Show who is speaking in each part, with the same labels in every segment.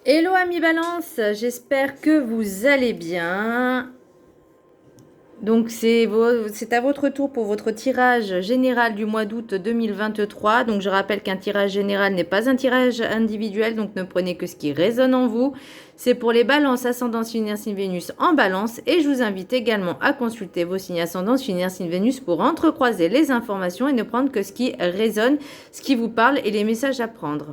Speaker 1: Hello amis Balance, j'espère que vous allez bien. Donc c'est à votre tour pour votre tirage général du mois d'août 2023. Donc je rappelle qu'un tirage général n'est pas un tirage individuel, donc ne prenez que ce qui résonne en vous. C'est pour les balances ascendant lunaire signe Vénus en balance et je vous invite également à consulter vos signes ascendants lunaire signe Vénus pour entrecroiser les informations et ne prendre que ce qui résonne, ce qui vous parle et les messages à prendre.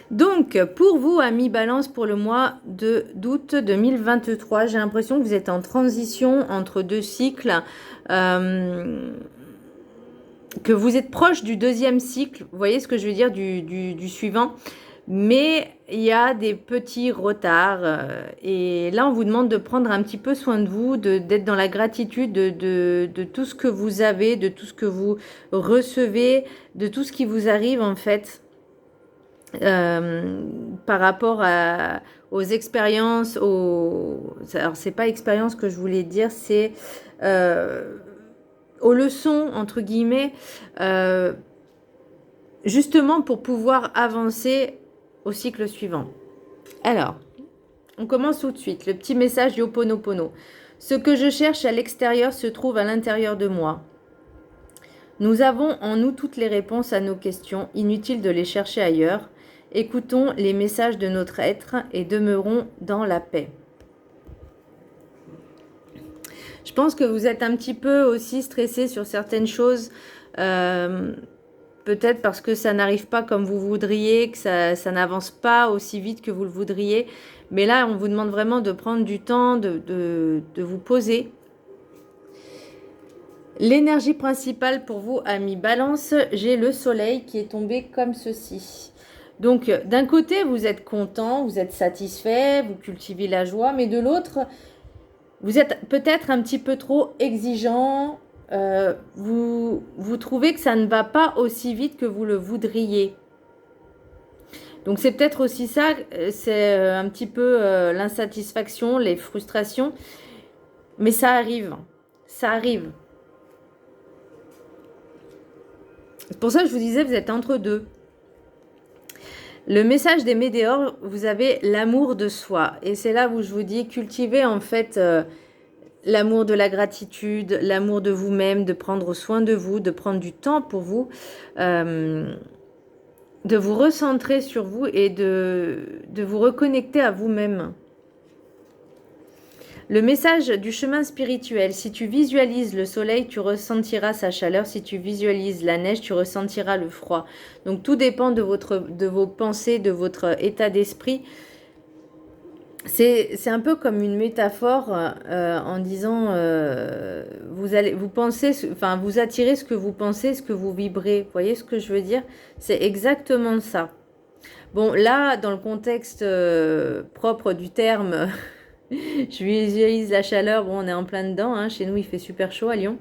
Speaker 1: Donc, pour vous, amis Balance, pour le mois d'août 2023, j'ai l'impression que vous êtes en transition entre deux cycles, que vous êtes proche du deuxième cycle, vous voyez ce que je veux dire, du suivant, mais il y a des petits retards, et là on vous demande de prendre un petit peu soin de vous, d'être dans la gratitude de tout ce que vous avez, de tout ce que vous recevez, de tout ce qui vous arrive en fait. Par rapport aux expériences, alors c'est pas expérience que je voulais dire, c'est aux leçons entre guillemets, justement pour pouvoir avancer au cycle suivant. Alors, on commence tout de suite. Le petit message du Ho'oponopono. Ce que je cherche à l'extérieur se trouve à l'intérieur de moi. Nous avons en nous toutes les réponses à nos questions, inutile de les chercher ailleurs. Écoutons les messages de notre être et demeurons dans la paix. Je pense que vous êtes un petit peu aussi stressé sur certaines choses, peut-être parce que ça n'arrive pas comme vous voudriez, que ça n'avance pas aussi vite que vous le voudriez. Mais là, on vous demande vraiment de prendre du temps, de vous poser. L'énergie principale pour vous, amis Balance, j'ai le soleil qui est tombé comme ceci. Donc, d'un côté, vous êtes content, vous êtes satisfait, vous cultivez la joie, mais de l'autre, vous êtes peut-être un petit peu trop exigeant, vous trouvez que ça ne va pas aussi vite que vous le voudriez. Donc, c'est peut-être aussi ça, c'est un petit peu l'insatisfaction, les frustrations, mais ça arrive, ça arrive. C'est pour ça que je vous disais, vous êtes entre deux. Le message des météores, vous avez l'amour de soi. Et c'est là où je vous dis, cultivez en fait l'amour de la gratitude, l'amour de vous-même, de prendre soin de vous, de prendre du temps pour vous, de vous recentrer sur vous et de vous reconnecter à vous-même. Le message du chemin spirituel, si tu visualises le soleil, tu ressentiras sa chaleur. Si tu visualises la neige, tu ressentiras le froid. Donc tout dépend de vos pensées, de votre état d'esprit. C'est un peu comme une métaphore en disant vous pensez, enfin vous attirez ce que vous pensez, ce que vous vibrez. Vous voyez ce que je veux dire? C'est exactement ça. Bon, là, dans le contexte propre du terme, je visualise la chaleur. Bon, on est en plein dedans. Hein. Chez nous, il fait super chaud à Lyon.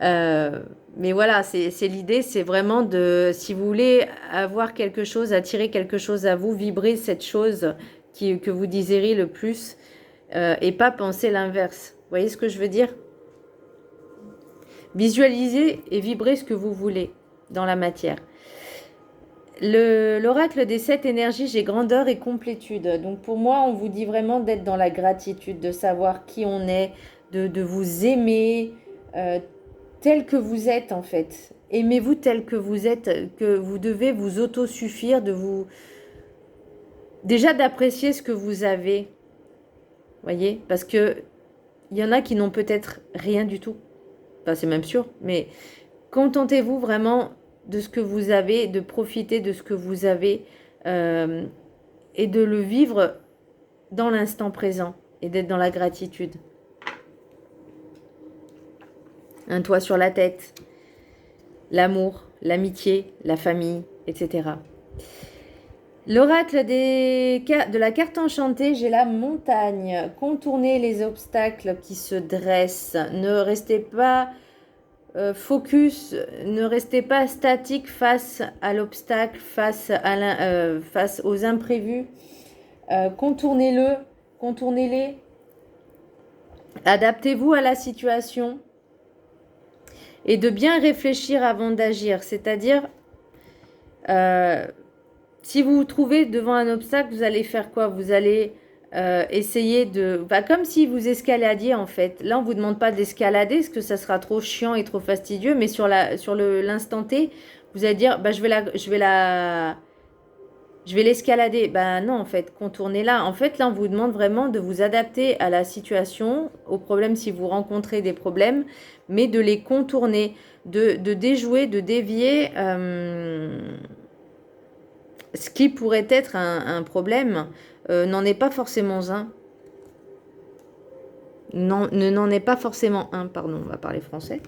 Speaker 1: Mais voilà, c'est l'idée, c'est vraiment de, si vous voulez avoir quelque chose, attirer quelque chose à vous, vibrer cette chose que vous désirez le plus et pas penser l'inverse. Vous voyez ce que je veux dire? Visualisez et vibrez ce que vous voulez dans la matière. L'oracle des 7 énergies, j'ai grandeur et complétude. Donc pour moi, on vous dit vraiment d'être dans la gratitude, de savoir qui on est, de vous aimer tel que vous êtes en fait. Aimez-vous tel que vous êtes, que vous devez vous autosuffire, déjà d'apprécier ce que vous avez. Voyez, parce que il y en a qui n'ont peut-être rien du tout. Enfin, c'est même sûr, mais contentez-vous vraiment de ce que vous avez, de profiter de ce que vous avez et de le vivre dans l'instant présent et d'être dans la gratitude. Un toit sur la tête, l'amour, l'amitié, la famille, etc. L'oracle de la carte enchantée, j'ai la montagne. Contournez les obstacles qui se dressent. Ne restez pas focus, ne restez pas statique face à l'obstacle, face aux imprévus. Contournez-les. Adaptez-vous à la situation et de bien réfléchir avant d'agir. C'est-à-dire si vous vous trouvez devant un obstacle, vous allez faire quoi? Vous allez essayer de... Bah, comme si vous escaladiez en fait. Là, on ne vous demande pas d'escalader parce que ça sera trop chiant et trop fastidieux. Mais sur l'instant T, vous allez dire, bah, je vais l'escalader. Bah non, en fait, contournez-la. En fait, là, on vous demande vraiment de vous adapter à la situation, aux problèmes si vous rencontrez des problèmes, mais de les contourner, de déjouer, de dévier ce qui pourrait être un problème n'en est pas forcément un. Non, n'en est pas forcément un, pardon, on va parler français.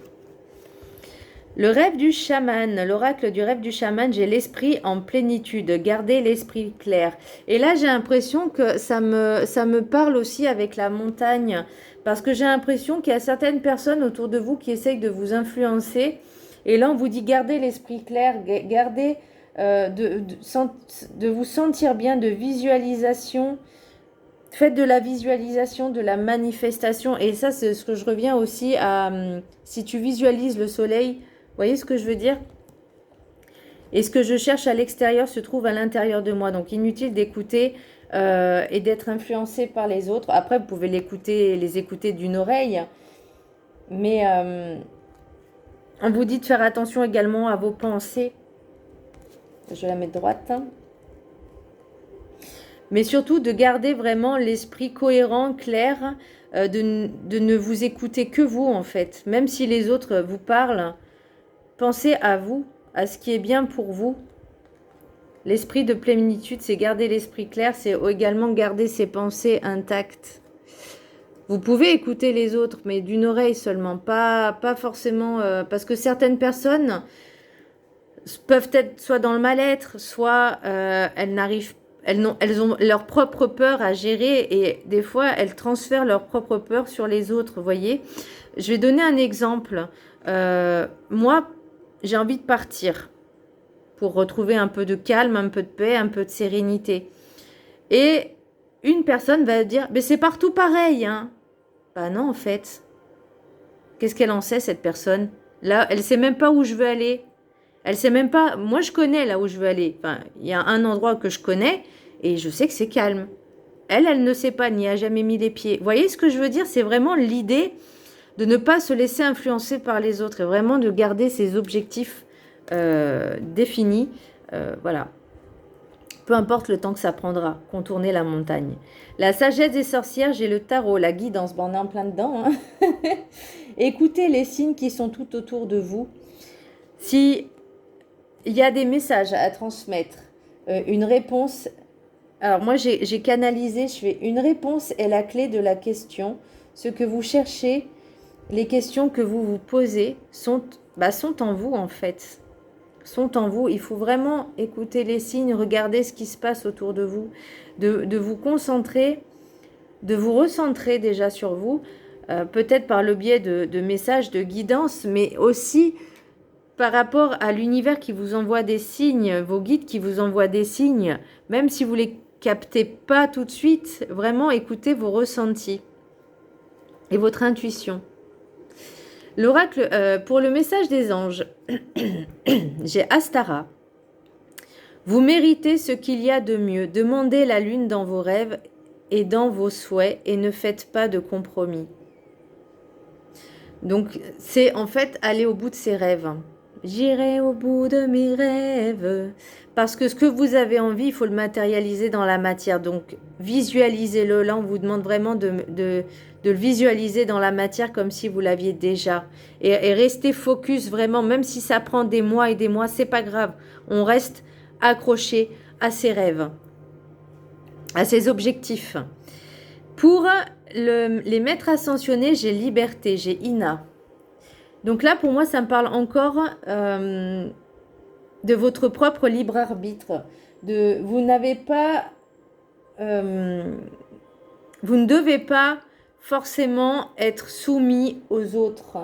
Speaker 1: Le rêve du chaman, l'oracle du rêve du chaman, j'ai l'esprit en plénitude, garder l'esprit clair. Et là, j'ai l'impression que ça me parle aussi avec la montagne, parce que j'ai l'impression qu'il y a certaines personnes autour de vous qui essayent de vous influencer. Et là, on vous dit gardez l'esprit clair, gardez de vous sentir bien, de visualisation. Faites de la visualisation, de la manifestation. Et ça, c'est ce que je reviens aussi à... Si tu visualises le soleil, vous voyez ce que je veux dire? Et ce que je cherche à l'extérieur se trouve à l'intérieur de moi. Donc, inutile d'écouter et d'être influencé par les autres. Après, vous pouvez les écouter d'une oreille. Mais on vous dit de faire attention également à vos pensées. Je vais la mettre droite. Mais surtout de garder vraiment l'esprit cohérent, clair, de ne vous écouter que vous en fait. Même si les autres vous parlent, pensez à vous, à ce qui est bien pour vous. L'esprit de plénitude, c'est garder l'esprit clair, c'est également garder ses pensées intactes. Vous pouvez écouter les autres, mais d'une oreille seulement, pas forcément... parce que certaines personnes peuvent être soit dans le mal-être, soit elles n'arrivent pas. Elles ont leur propre peur à gérer et des fois, elles transfèrent leur propre peur sur les autres, vous voyez. Je vais donner un exemple. Moi, j'ai envie de partir pour retrouver un peu de calme, un peu de paix, un peu de sérénité. Et une personne va dire, mais c'est partout pareil, hein. Bah non, en fait. Qu'est-ce qu'elle en sait, cette personne? Là, elle ne sait même pas où je veux aller. Elle sait même pas... Moi, je connais là où je veux aller. Enfin, il y a un endroit que je connais et je sais que c'est calme. Elle ne sait pas, n'y a jamais mis les pieds. Vous voyez ce que je veux dire? C'est vraiment l'idée de ne pas se laisser influencer par les autres et vraiment de garder ses objectifs définis. Voilà. Peu importe le temps que ça prendra, contourner la montagne. La sagesse des sorcières, j'ai le tarot, la guidance. Bon, on est en plein dedans. Hein. Écoutez les signes qui sont tout autour de vous. Si il y a des messages à transmettre, une réponse. Alors moi, j'ai canalisé, je fais une réponse est la clé de la question. Ce que vous cherchez, les questions que vous vous posez sont en vous en fait. Sont en vous. Il faut vraiment écouter les signes, regarder ce qui se passe autour de vous, de vous concentrer, de vous recentrer déjà sur vous, peut-être par le biais de messages de guidance, mais aussi par rapport à l'univers qui vous envoie des signes, vos guides qui vous envoient des signes, même si vous ne les captez pas tout de suite, vraiment écoutez vos ressentis et votre intuition. L'oracle, pour le message des anges, j'ai Astara. Vous méritez ce qu'il y a de mieux. Demandez la lune dans vos rêves et dans vos souhaits et ne faites pas de compromis. Donc, c'est en fait aller au bout de ses rêves. J'irai au bout de mes rêves. Parce que ce que vous avez envie, il faut le matérialiser dans la matière. Donc, visualisez-le. Là, on vous demande vraiment de le visualiser dans la matière comme si vous l'aviez déjà. Et restez focus vraiment, même si ça prend des mois et des mois, c'est pas grave. On reste accroché à ses rêves, à ses objectifs. Pour les maîtres ascensionnés, j'ai liberté, j'ai Ina. Donc là, pour moi, ça me parle encore de votre propre libre arbitre. Vous n'avez pas... vous ne devez pas forcément être soumis aux autres.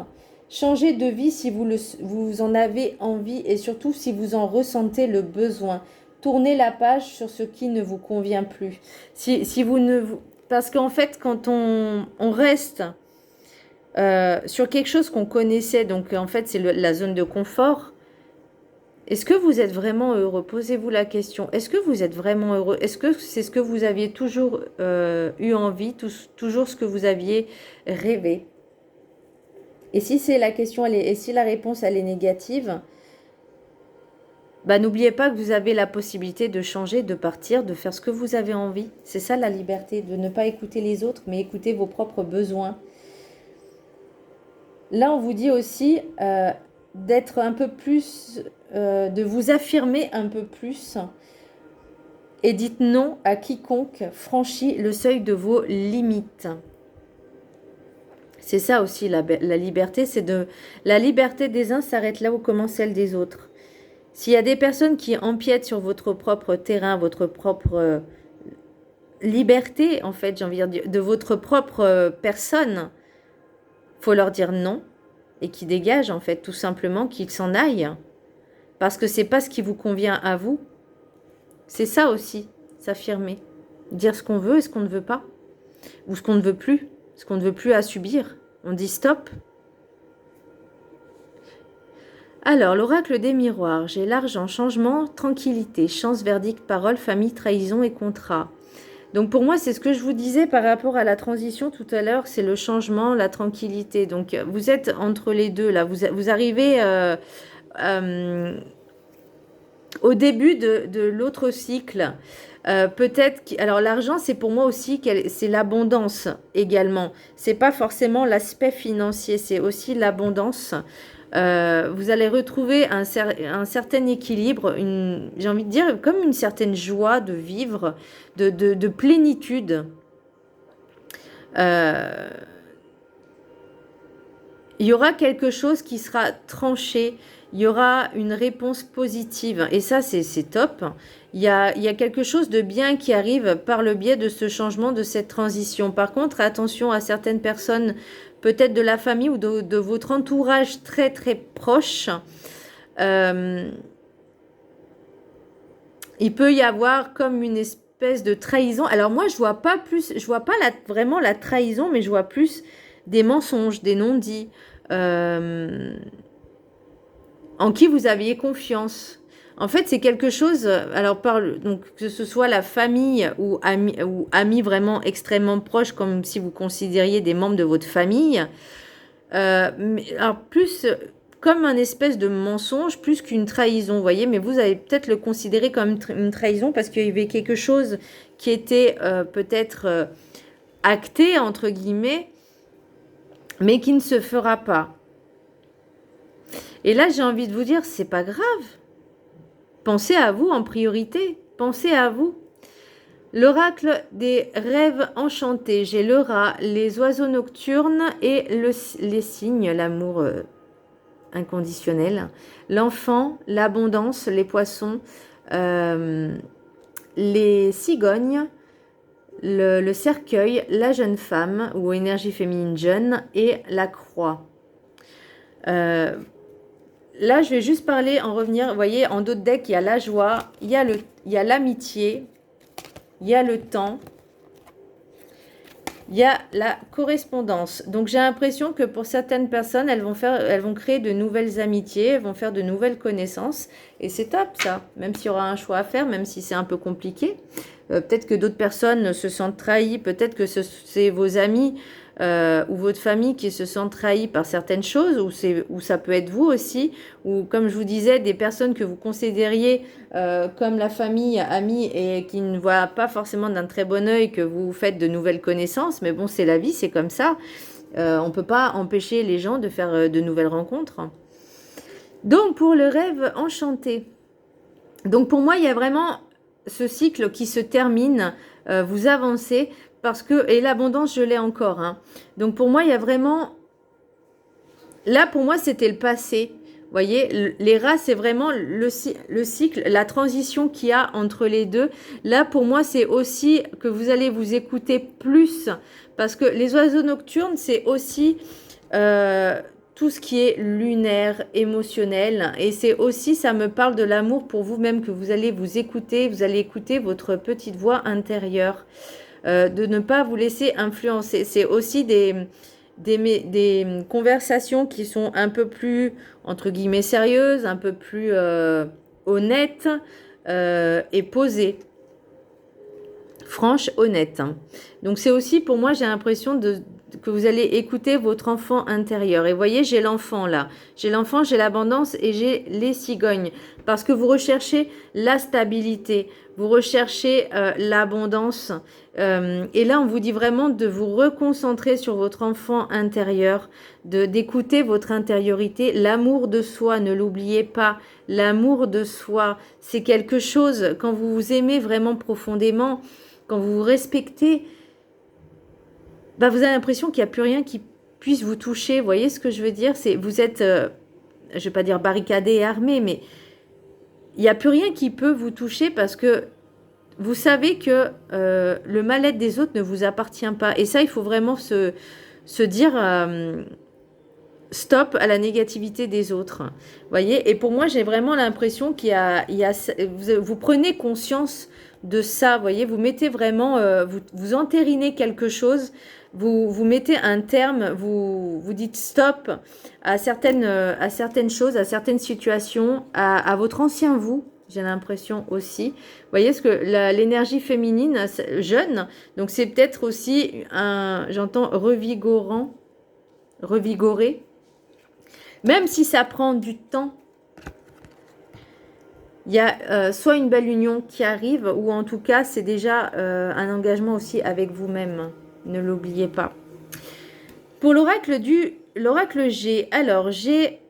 Speaker 1: Changez de vie si vous en avez envie et surtout si vous en ressentez le besoin. Tournez la page sur ce qui ne vous convient plus. Parce qu'en fait, quand on reste sur quelque chose qu'on connaissait, donc en fait c'est la zone de confort, Est-ce que vous êtes vraiment heureux? Posez-vous la question. Est-ce que vous êtes vraiment heureux? Est-ce que c'est ce que vous aviez toujours eu envie, toujours ce que vous aviez rêvé? Et si c'est la question, et si la réponse elle est négative, bah, n'oubliez pas que vous avez la possibilité de changer, de partir, de faire ce que vous avez envie. C'est ça la liberté, de ne pas écouter les autres, mais écouter vos propres besoins. Là, on vous dit aussi d'être un peu plus, de vous affirmer un peu plus. Et dites non à quiconque franchit le seuil de vos limites. C'est ça aussi la liberté, c'est de la liberté des uns s'arrête là où commence celle des autres. S'il y a des personnes qui empiètent sur votre propre terrain, votre propre liberté, en fait, j'ai envie de dire, de votre propre personne, faut leur dire non et qu'ils dégagent, en fait, tout simplement, qu'ils s'en aillent. Parce que c'est pas ce qui vous convient à vous. C'est ça aussi, s'affirmer. Dire ce qu'on veut et ce qu'on ne veut pas. Ou ce qu'on ne veut plus. Ce qu'on ne veut plus à subir. On dit stop. Alors, l'oracle des miroirs. J'ai l'argent, changement, tranquillité, chance, verdict, parole, famille, trahison et contrat. Donc pour moi, c'est ce que je vous disais par rapport à la transition tout à l'heure, c'est le changement, la tranquillité. Donc vous êtes entre les deux là, vous arrivez au début de l'autre cycle. Peut-être, alors l'argent, c'est pour moi aussi, c'est l'abondance également. C'est pas forcément l'aspect financier, c'est aussi l'abondance. Vous allez retrouver un certain équilibre, j'ai envie de dire comme une certaine joie de vivre, de plénitude. Il y aura quelque chose qui sera tranché, il y aura une réponse positive et ça c'est top. Il y a quelque chose de bien qui arrive par le biais de ce changement, de cette transition. Par contre, attention à certaines personnes, peut-être de la famille ou de votre entourage très très proche. Il peut y avoir comme une espèce de trahison. Alors moi, je vois pas vraiment la trahison, mais je vois plus des mensonges, des non-dits, en qui vous aviez confiance. En fait, c'est quelque chose, alors donc que ce soit la famille ou amis vraiment extrêmement proches, comme si vous considériez des membres de votre famille, mais, alors plus comme un espèce de mensonge, plus qu'une trahison, vous voyez, mais vous allez peut-être le considérer comme une trahison parce qu'il y avait quelque chose qui était peut-être acté, entre guillemets, mais qui ne se fera pas. Et là, j'ai envie de vous dire, c'est pas grave. Pensez à vous en priorité. Pensez à vous. L'oracle des rêves enchantés. J'ai le rat, les oiseaux nocturnes et les cygnes, l'amour inconditionnel. L'enfant, l'abondance, les poissons, les cigognes, le cercueil, la jeune femme ou énergie féminine jeune et la croix. Là, je vais juste parler, en revenir, vous voyez, en d'autres decks, il y a la joie, il y a l'amitié, il y a le temps, il y a la correspondance. Donc, j'ai l'impression que pour certaines personnes, elles vont créer de nouvelles amitiés, elles vont faire de nouvelles connaissances. Et c'est top, ça, même s'il y aura un choix à faire, même si c'est un peu compliqué. Peut-être que d'autres personnes se sentent trahies, peut-être que c'est vos amis ou votre famille qui se sentent trahis par certaines choses, ou ça peut être vous aussi, ou comme je vous disais, des personnes que vous considériez comme la famille, amis, et qui ne voient pas forcément d'un très bon œil que vous faites de nouvelles connaissances, mais bon, c'est la vie, c'est comme ça. On ne peut pas empêcher les gens de faire de nouvelles rencontres. Donc, pour le rêve enchanté, donc pour moi, il y a vraiment ce cycle qui se termine, vous avancez, parce que, et l'abondance, je l'ai encore. Hein. Donc pour moi, il y a vraiment, là pour moi, c'était le passé. Vous voyez, les rats, c'est vraiment le cycle, la transition qu'il y a entre les deux. Là, pour moi, c'est aussi que vous allez vous écouter plus, parce que les oiseaux nocturnes, c'est aussi tout ce qui est lunaire, émotionnel. Et c'est aussi, ça me parle de l'amour pour vous-même, que vous allez vous écouter, vous allez écouter votre petite voix intérieure. De ne pas vous laisser influencer. C'est aussi des conversations qui sont un peu plus, entre guillemets, sérieuses, un peu plus honnêtes et posées. Franche, honnête. Donc c'est aussi pour moi, j'ai l'impression que vous allez écouter votre enfant intérieur. Et vous voyez, j'ai l'enfant là. J'ai l'enfant, j'ai l'abondance et j'ai les cigognes. Parce que vous recherchez la stabilité, vous recherchez l'abondance. Et là, on vous dit vraiment de vous reconcentrer sur votre enfant intérieur, d'écouter votre intériorité. L'amour de soi, ne l'oubliez pas. L'amour de soi, c'est quelque chose, quand vous vous aimez vraiment profondément, quand vous vous respectez, bah vous avez l'impression qu'il n'y a plus rien qui puisse vous toucher. Vous voyez ce que je veux dire? Vous êtes, je ne vais pas dire barricadé et armé, mais il n'y a plus rien qui peut vous toucher parce que vous savez que le mal-être des autres ne vous appartient pas. Et ça, il faut vraiment se dire stop à la négativité des autres. Vous voyez? Et pour moi, j'ai vraiment l'impression vous prenez conscience de ça, vous voyez, vous mettez vraiment, vous entérinez quelque chose, vous mettez un terme, vous dites stop à certaines choses, à certaines situations, à votre ancien vous, j'ai l'impression aussi. Vous voyez, ce que l'énergie féminine jeune, donc c'est peut-être aussi j'entends revigorer, même si ça prend du temps. Il y a soit une belle union qui arrive, ou en tout cas, c'est déjà un engagement aussi avec vous-même. Ne l'oubliez pas. Pour l'oracle G, alors j'ai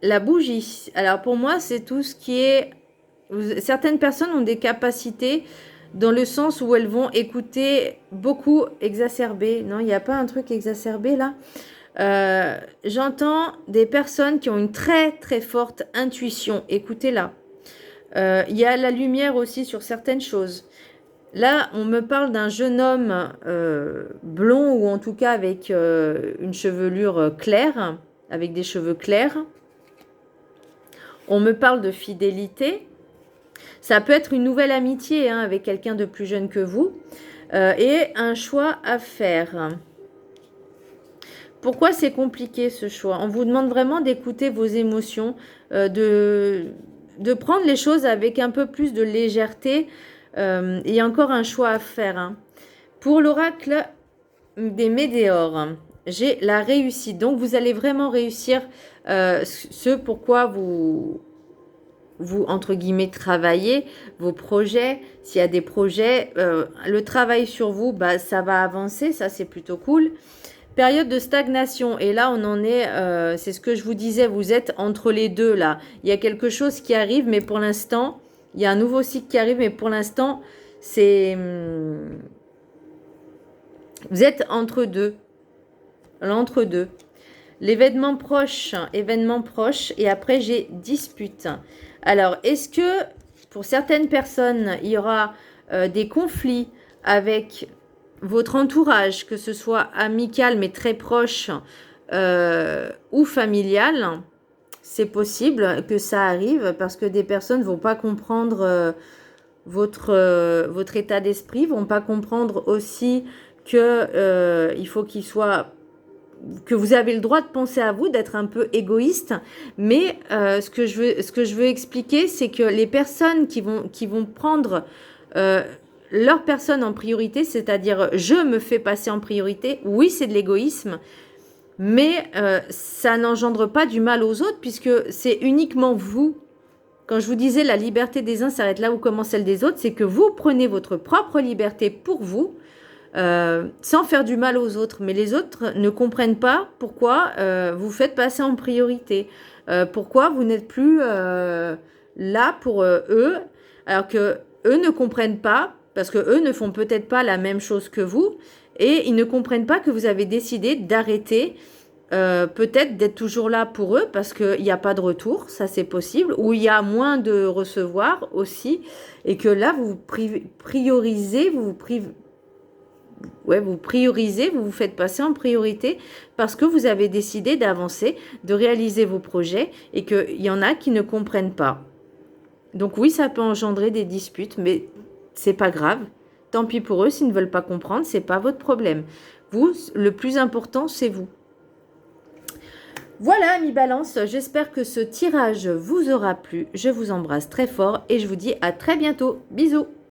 Speaker 1: la bougie. Alors pour moi, c'est tout ce qui est... Certaines personnes ont des capacités dans le sens où elles vont écouter beaucoup exacerbé. Non, il n'y a pas un truc exacerbé là. J'entends des personnes qui ont une très très forte intuition. Écoutez-la. Il y a la lumière aussi sur certaines choses. Là, on me parle d'un jeune homme blond ou en tout cas avec une chevelure claire, avec des cheveux clairs. On me parle de fidélité. Ça peut être une nouvelle amitié avec quelqu'un de plus jeune que vous et un choix à faire. Pourquoi c'est compliqué ce choix? On vous demande vraiment d'écouter vos émotions, de prendre les choses avec un peu plus de légèreté. Il y a encore un choix à faire. Pour l'oracle des météores, j'ai la réussite. Donc vous allez vraiment réussir ce pourquoi vous entre guillemets travaillez, vos projets. S'il y a des projets, le travail sur vous, bah, ça va avancer, ça c'est plutôt cool. Période de stagnation, et là on en est, c'est ce que je vous disais, vous êtes entre les deux là. Il y a quelque chose qui arrive, mais pour l'instant, il y a un nouveau cycle qui arrive, mais pour l'instant, c'est... Vous êtes entre deux, l'entre-deux. L'événement proche, et après j'ai dispute. Alors, est-ce que pour certaines personnes, il y aura des conflits avec votre entourage, que ce soit amical mais très proche ou familial? C'est possible que ça arrive parce que des personnes ne vont pas comprendre votre état d'esprit, vont pas comprendre aussi que il faut que vous avez le droit de penser à vous, d'être un peu égoïste, mais ce que je veux expliquer, c'est que les personnes qui vont prendre leur personne en priorité, c'est-à-dire je me fais passer en priorité, oui, c'est de l'égoïsme, mais ça n'engendre pas du mal aux autres puisque c'est uniquement vous. Quand je vous disais la liberté des uns s'arrête là où commence celle des autres, c'est que vous prenez votre propre liberté pour vous, sans faire du mal aux autres. Mais les autres ne comprennent pas pourquoi vous faites passer en priorité, pourquoi vous n'êtes plus là pour eux, alors que eux ne comprennent pas, parce que eux ne font peut-être pas la même chose que vous, et ils ne comprennent pas que vous avez décidé d'arrêter, peut-être d'être toujours là pour eux, parce qu'il n'y a pas de retour, ça c'est possible, ou il y a moins de recevoir aussi, et que là vous priorisez, vous vous faites passer en priorité parce que vous avez décidé d'avancer, de réaliser vos projets et qu'il y en a qui ne comprennent pas. Donc oui, ça peut engendrer des disputes, mais c'est pas grave. Tant pis pour eux, s'ils ne veulent pas comprendre, c'est pas votre problème. Vous, le plus important, c'est vous. Voilà, amis Balance, j'espère que ce tirage vous aura plu. Je vous embrasse très fort et je vous dis à très bientôt. Bisous.